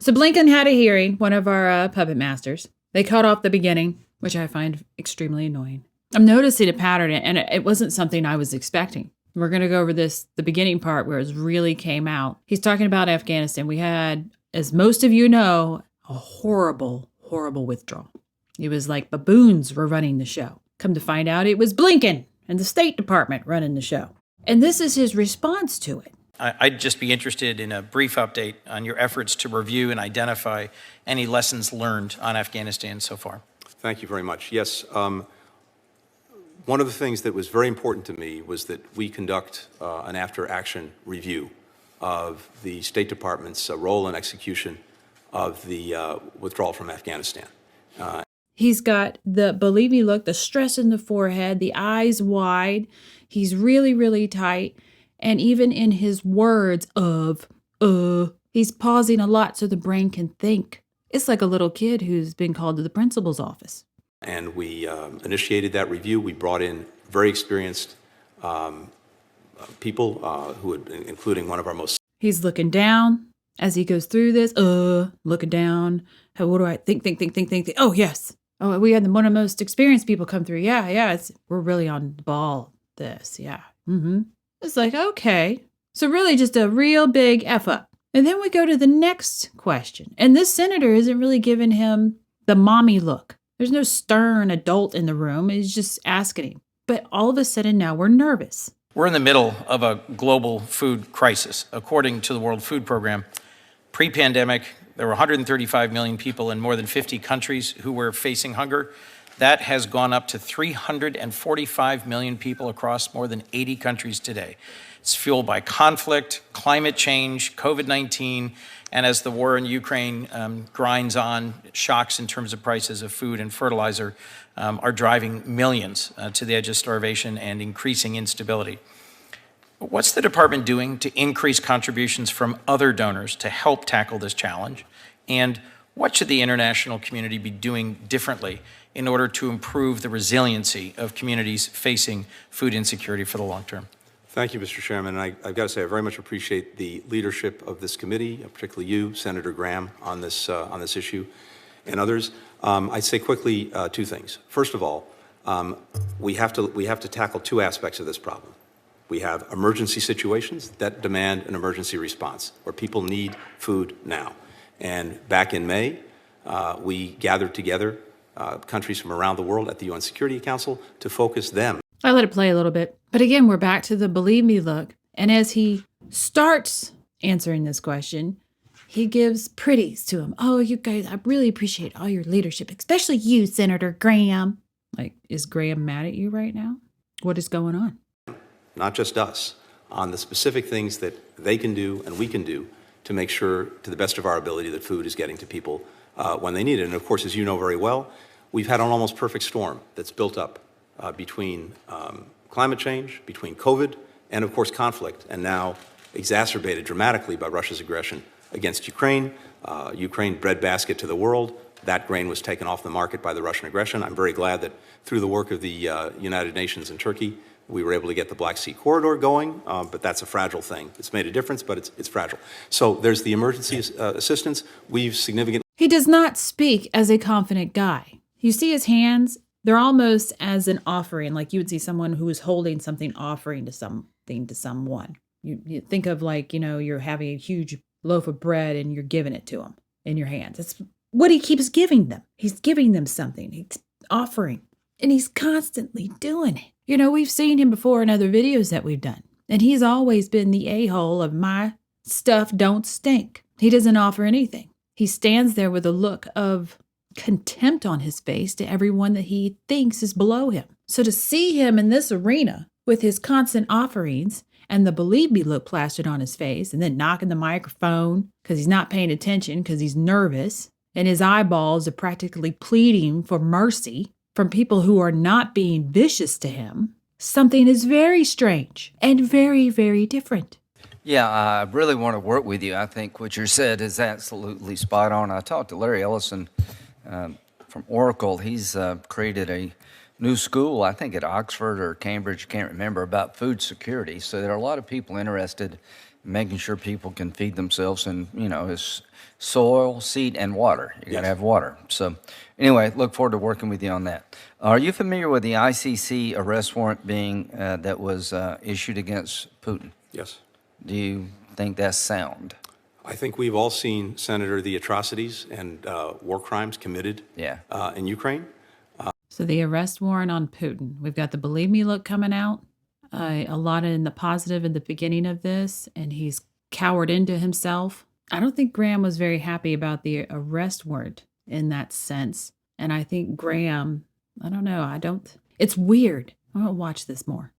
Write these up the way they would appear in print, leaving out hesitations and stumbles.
So Blinken had a hearing, one of our puppet masters. They cut off the beginning, which I find extremely annoying. I'm noticing a pattern, and it wasn't something I was expecting. We're going to go over the beginning part where it really came out. He's talking about Afghanistan. We had, as most of you know, a horrible, horrible withdrawal. It was like baboons were running the show. Come to find out, it was Blinken and the State Department running the show. And this is his response to it. I'd just be interested in a brief update on your efforts to review and identify any lessons learned on Afghanistan so far. Thank you very much. Yes, one of the things that was very important to me was that we conduct an after-action review of the State Department's role and execution of the withdrawal from Afghanistan. He's got the believe me look, the stress in the forehead, the eyes wide. He's really, really tight. And even in his words of, he's pausing a lot so the brain can think. It's like a little kid who's been called to the principal's office. And we initiated that review. We brought in very experienced people who had, including one of our most... He's looking down as he goes through this, looking down. What do I think? Oh, yes. Oh, we had one of the most experienced people come through. Yeah, we're really on the ball. This, yeah. It's like, okay. So really just a real big F up. And then we go to the next question. And this senator isn't really giving him the mommy look. There's no stern adult in the room. He's just asking him. But all of a sudden now we're nervous. We're in the middle of a global food crisis. According to the World Food Program, pre-pandemic, there were 135 million people in more than 50 countries who were facing hunger. That has gone up to 345 million people across more than 80 countries today. It's fueled by conflict, climate change, COVID-19, and as the war in Ukraine grinds on, shocks in terms of prices of food and fertilizer are driving millions to the edge of starvation and increasing instability. What's the department doing to increase contributions from other donors to help tackle this challenge? And what should the international community be doing differently in order to improve the resiliency of communities facing food insecurity for the long term? Thank you, Mr. Chairman. And I've got to say, I very much appreciate the leadership of this committee, particularly you, Senator Graham, on this issue, and others. I'd say quickly two things. First of all, we have to tackle two aspects of this problem. We have emergency situations that demand an emergency response, where people need food now. And back in May, we gathered together countries from around the world at the UN Security Council to focus them. I let it play a little bit. But again, we're back to the believe me look. And as he starts answering this question, he gives pretties to him. Oh, you guys, I really appreciate all your leadership, especially you, Senator Graham. Like, is Graham mad at you right now? What is going on? Not just us, on the specific things that they can do and we can do to make sure, to the best of our ability, that food is getting to people when they need it. And of course, as you know very well, we've had an almost perfect storm that's built up between climate change, between COVID, and of course conflict, and now exacerbated dramatically by Russia's aggression against Ukraine. Ukraine, breadbasket to the world. That grain was taken off the market by the Russian aggression. I'm very glad that through the work of the United Nations and Turkey, we were able to get the Black Sea corridor going, but that's a fragile thing. It's made a difference, but it's fragile. So there's the emergency assistance. We've significantly... He does not speak as a confident guy. You see his hands, they're almost as an offering, like you would see someone who is holding something, offering to something to someone. You think of like, you're having a huge loaf of bread and you're giving it to them in your hands. That's what he keeps giving them. He's giving them something. He's offering. And he's constantly doing it. We've seen him before in other videos that we've done. And he's always been the a-hole of my stuff don't stink. He doesn't offer anything. He stands there with a look of contempt on his face to everyone that he thinks is below him. So to see him in this arena with his constant offerings and the believe me look plastered on his face and then knocking the microphone because he's not paying attention because he's nervous and his eyeballs are practically pleading for mercy from people who are not being vicious to him, something is very strange and very, very different. Yeah, I really want to work with you. I think what you said is absolutely spot on. I talked to Larry Ellison from Oracle. He's created a new school, I think at Oxford or Cambridge, can't remember, about food security. So there are a lot of people interested making sure people can feed themselves, and it's soil, seed, and water. You got to Yes. have water. So anyway, look forward to working with you on that. Are you familiar with the ICC arrest warrant being that was issued against Putin? Yes. Do you think that's sound? I think we've all seen, Senator, the atrocities and war crimes committed Yeah. in Ukraine. So the arrest warrant on Putin. We've got the believe me look coming out. A lot in the positive in the beginning of this, and he's cowered into himself. I don't think Graham was very happy about the arrest warrant in that sense. And I think Graham, I don't know, it's weird. I'm going to watch this more.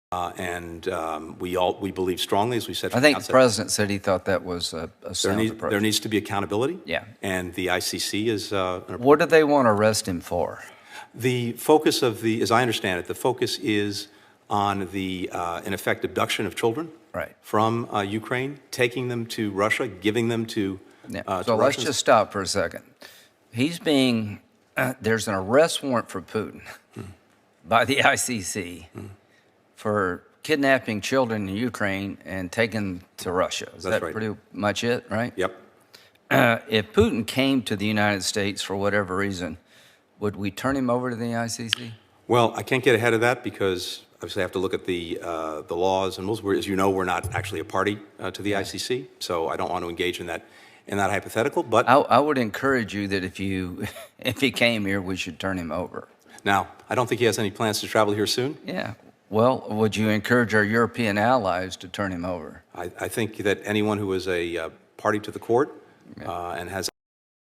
We believe strongly, as we said from I think the the outset, president said he thought that was a sound approach. there needs to be accountability. Yeah. And the ICC is What do they want to arrest him for? the focus of as I understand it, the focus is on the, in effect, abduction of children Right. from Ukraine, taking them to Russia, giving them to Yeah. to So let's Russians. just stop for a second. He's being, there's an arrest warrant for Putin by the ICC for kidnapping children in Ukraine and taking them to Russia. Is That's that right. pretty much it, right? Yep. If Putin came to the United States for whatever reason, would we turn him over to the ICC? Well, I can't get ahead of that because obviously I have to look at the laws and rules. As you know, we're not actually a party to the ICC, so I don't want to engage in that hypothetical. But I would encourage you that if he came here, we should turn him over. now, I don't think he has any plans to travel here soon. Yeah. Well, would you encourage our European allies to turn him over? I think that anyone who is a party to the court and has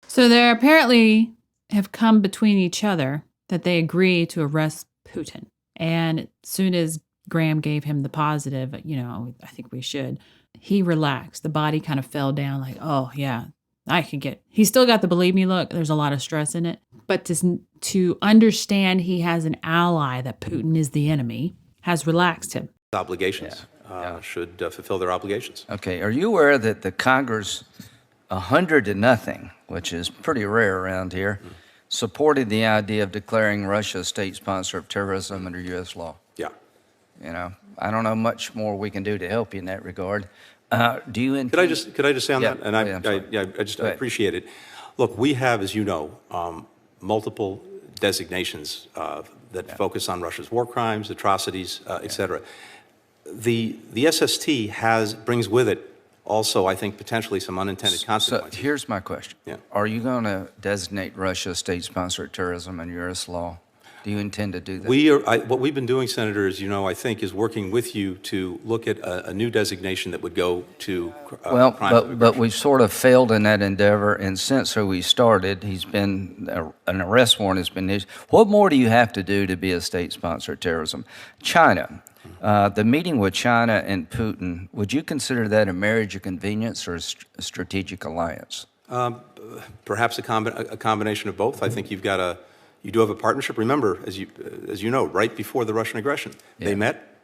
So they apparently have come between each other that they agree to arrest Putin. And as soon as Graham gave him the positive, I think we should, he relaxed. The body kind of fell down like, oh, yeah, he's still got the believe me look. There's a lot of stress in it. But to understand he has an ally, that Putin is the enemy, has relaxed him. obligations should fulfill their obligations. Okay. Are you aware that the Congress, 100-0, which is pretty rare around here, supported the idea of declaring Russia a state sponsor of terrorism under U.S. law? Yeah. I don't know much more we can do to help you in that regard. Do you intend? Could I just say on Yeah. that? And Oh, yeah, I'm sorry. I appreciate it. Look, we have, as you know, multiple designations that focus on Russia's war crimes, atrocities, et cetera. The SST brings with it also, I think, potentially some unintended So consequences. here's my question. Yeah. Are you going to designate Russia a state sponsor of terrorism under U.S. law? Do you intend to do that? What we've been doing, Senator, as you know, I think, is working with you to look at a new designation that would go to Well, crimes. but we've sort of failed in that endeavor, and since we started, an arrest warrant has been issued. What more do you have to do to be a state sponsor of terrorism? China, the meeting with China and Putin, would you consider that a marriage of convenience or a strategic alliance? Perhaps a combination of both. I think you do have a partnership. Remember, as you know, right before the Russian aggression, they met.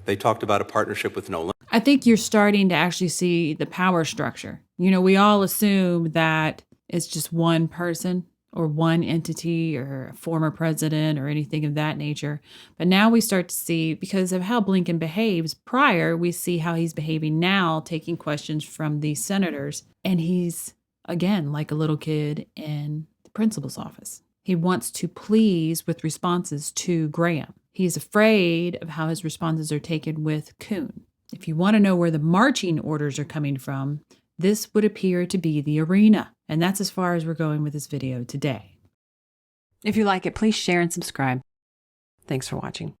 They talked about a partnership with no limits. I think you're starting to actually see the power structure. We all assume that it's just one person or one entity or a former president or anything of that nature. But now we start to see, because of how Blinken behaves prior, we see how he's behaving now, taking questions from these senators. And he's, again, like a little kid in the principal's office. He wants to please with responses to Graham. He's afraid of how his responses are taken with Kuhn. If you want to know where the marching orders are coming from, this would appear to be the arena. And that's as far as we're going with this video today. If you like it, please share and subscribe. Thanks for watching.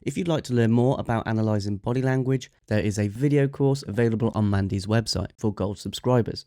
If you'd like to learn more about analysing body language, there is a video course available on Mandy's website for Gold subscribers.